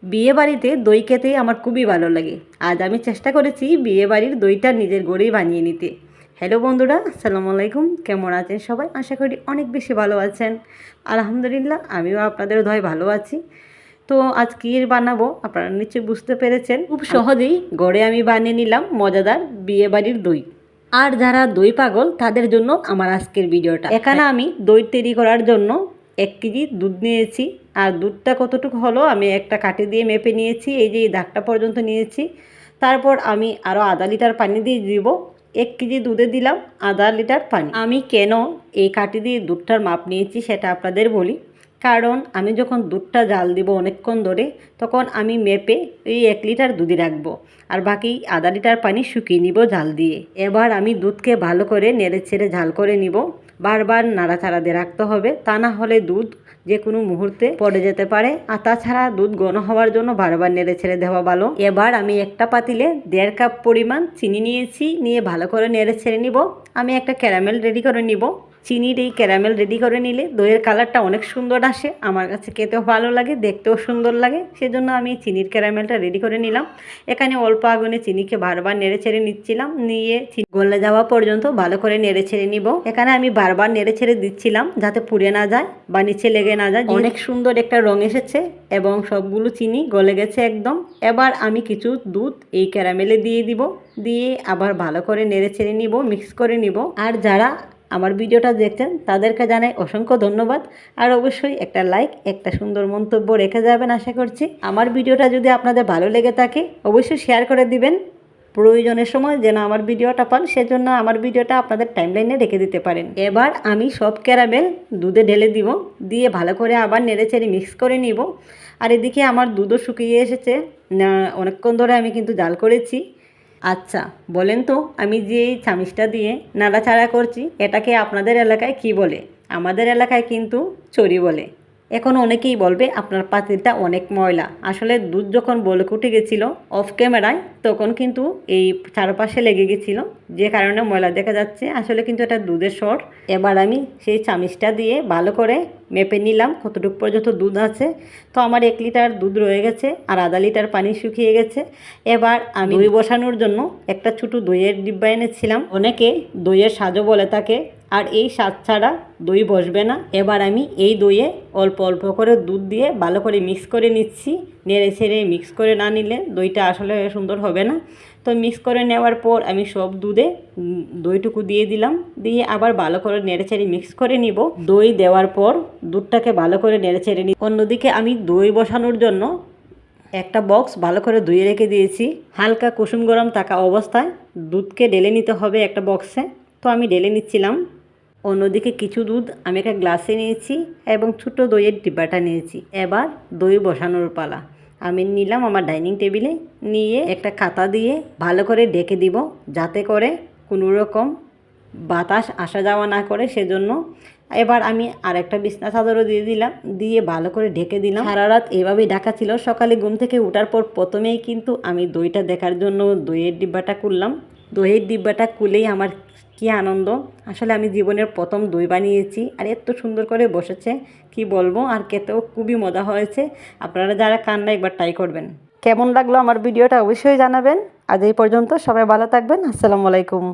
বিয়েবাড়িতে দই খেতে আমার খুবই ভালো লাগে। আজ আমি চেষ্টা করেছি বিয়েবাড়ির দইটা নিজের ঘরেই বানিয়ে নিতে। হ্যালো বন্ধুরা, আসসালামু আলাইকুম। কেমন আছেন সবাই? আশা করি অনেক বেশি ভালো আছেন। আলহামদুলিল্লাহ, আমিও আপনাদের দয় ভালো আছি। তো আজ কী বানাবো আপনারা নিশ্চয়ই বুঝতে পেরেছেন। খুব সহজেই ঘরে আমি বানিয়ে নিলাম মজাদার বিয়েবাড়ির দই। আর যারা দই পাগল তাদের জন্য আমার আজকের ভিডিওটা। এখানে আমি দই তৈরি করার জন্য 1 কেজি দুধ নিয়েছি। আর দুধটা কতটুকু হলো আমি একটা কাঠি দিয়ে মেপে নিয়েছি, এই যে এই দাগটা পর্যন্ত নিয়েছি। তারপর আমি আরও আধা লিটার পানি দিয়ে দিব। 1 কেজি দুধে দিলাম আধা লিটার পানি। আমি কেন এই কাঠি দিয়ে দুধটার মাপ নিয়েছি সেটা আপনাদের বলি। কারণ আমি যখন দুধটা জাল দিব অনেকক্ষণ ধরে, তখন আমি মেপে এই 1 লিটার দুধই রাখবো, আর বাকি আধা লিটার পানি শুকিয়ে নিব জাল দিয়ে। এবার আমি দুধকে ভালো করে নেড়ে ছেড়ে ঝাল করে নিব। বারবার নাড়াচাড়া দিয়ে রাখতে হবে, তা না হলে দুধ যে কোনো মুহূর্তে পড়ে যেতে পারে। আর তাছাড়া দুধ ঘন হওয়ার জন্য বারবার নেড়ে ছেড়ে দেওয়া ভালো। এবার আমি একটা পাতিলে 1.5 কাপ পরিমাণ চিনি নিয়েছি, নিয়ে ভালো করে নেড়ে ছেড়ে নিব। আমি একটা ক্যারামেল রেডি করে নিব। চিনির এই ক্যারামেল রেডি করে নিলে দইয়ের কালারটা অনেক সুন্দর আসে, আমার কাছে খেতেও ভালো লাগে, দেখতেও সুন্দর লাগে। সেজন্য আমি চিনির ক্যারামেলটা রেডি করে নিলাম। এখানে অল্প আগুনে চিনিকে বারবার নেড়ে ছেড়ে নিচ্ছিলাম, নিয়ে গলে যাওয়া পর্যন্ত ভালো করে নেড়ে ছেড়ে নিব। এখানে আমি বারবার নেড়ে ছেড়ে দিচ্ছিলাম যাতে পুড়ে না যায় বা নিচে লেগে না যায়। অনেক সুন্দর একটা রং এসেছে এবং সবগুলো চিনি গলে গেছে একদম। এবার আমি কিছু দুধ এই ক্যারামেলে দিয়ে দিব, দিয়ে আবার ভালো করে নেড়ে ছেড়ে নিব, মিক্স করে নিব। আর যারা আমার ভিডিওটা দেখছেন তাদেরকে জানাই অসংখ্য ধন্যবাদ। আর অবশ্যই একটা লাইক, একটা সুন্দর মন্তব্য রেখে যাবেন আশা করছি। আমার ভিডিওটা যদি আপনাদের ভালো লেগে থাকে অবশ্যই শেয়ার করে দিবেন। প্রয়োজনের সময় যেন আমার ভিডিওটা পান, সেজন্য আমার ভিডিওটা আপনাদের টাইমলাইনে রেখে দিতে পারেন। এবার আমি সব ক্যারামেল দুধে ঢেলে দিব, দিয়ে ভালো করে আবার নেড়ে চেড়ে মিক্স করে নিব। আর এদিকে আমার দুধও শুকিয়ে এসেছে, অনেকক্ষণ ধরে আমি কিন্তু জাল করেছি। আচ্ছা বলেন তো, আমি যে এই চামিচটা দিয়ে নাড়াচাড়া করছি এটাকে আপনাদের এলাকায় কি বলে? আমাদের এলাকায় কিন্তু চড়ি বলে। এখন অনেকেই বলবে আপনার পাতিলটা অনেক ময়লা। আসলে দুধ যখন বলক উঠে গেছিলো অফ ক্যামেরায়, তখন কিন্তু এই চারপাশে লেগে গেছিলো, যে কারণে ময়লা দেখা যাচ্ছে। আসলে কিন্তু এটা দুধের সর। এবার আমি সেই চামিচটা দিয়ে ভালো করে মেপে নিলাম কতটুকু পর্যন্ত দুধ আছে। তো আমার 1 লিটার দুধ রয়ে গেছে আর আধা লিটার পানি শুকিয়ে গেছে। এবার আমি দই বসানোর জন্য একটা ছোটো দইয়ের ডিব্বা এনেছিলাম। অনেকে দইয়ের সাজও বলে থাকে, আর এই স্বাদ ছাড়া দই বসবে না। এবার আমি এই দইয়ে অল্প অল্প করে দুধ দিয়ে ভালো করে মিক্স করে নিচ্ছি। নেড়ে ছেড়ে মিক্স করে না নিলে দইটা আসলে সুন্দর হবে না। তো মিক্স করে নেওয়ার পর আমি সব দুধে দইটুকু দিয়ে দিলাম, দিয়ে আবার ভালো করে নেড়ে ছেড়ে মিক্স করে নিব। দই দেওয়ার পর দুধটাকে ভালো করে নেড়ে ছেড়ে নিই। অন্যদিকে আমি দই বসানোর জন্য একটা বক্স ভালো করে ধুয়ে রেখে দিয়েছি। হালকা কুসুম গরম থাকা অবস্থায় দুধকে ঢেলে নিতে হবে একটা বক্সে। তো আমি ঢেলে নিচ্ছিলাম। অন্যদিকে কিছু দুধ আমি একটা গ্লাসে নিয়েছি এবং ছোটো দইয়ের ডিব্বাটা নিয়েছি। এবার দই বসানোর পালা। আমি নিলাম আমার ডাইনিং টেবিলে, নিয়ে একটা খাতা দিয়ে ভালো করে ঢেকে দিব, যাতে করে কোনো রকম বাতাস আসা যাওয়া না করে, সেজন্য। এবার আমি আরেকটা বিছনা চাদরও দিয়ে দিলাম, দিয়ে ভালো করে ঢেকে দিলাম। সারা রাত এভাবেই ঢাকা ছিল। সকালে ঘুম থেকে ওঠার পর প্রথমেই কিন্তু আমি দইটা দেখার জন্য দইয়ের ডিব্বাটা খুললাম। দইয়ের ডিব্বাটা খুলেই আমার কি আনন্দ! আসলে আমি জীবনের প্রথম দই বানিয়েছি, আর এত সুন্দর করে বসেছে কি বলবো। আর খেতেও খুবই মজা হয়েছে। আপনারা যারা খান না একবার ট্রাই করবেন। কেমন লাগলো আমার ভিডিওটা অবশ্যই জানাবেন। আজ এই পর্যন্ত, সবাই ভালো থাকবেন। আসসালামু আলাইকুম।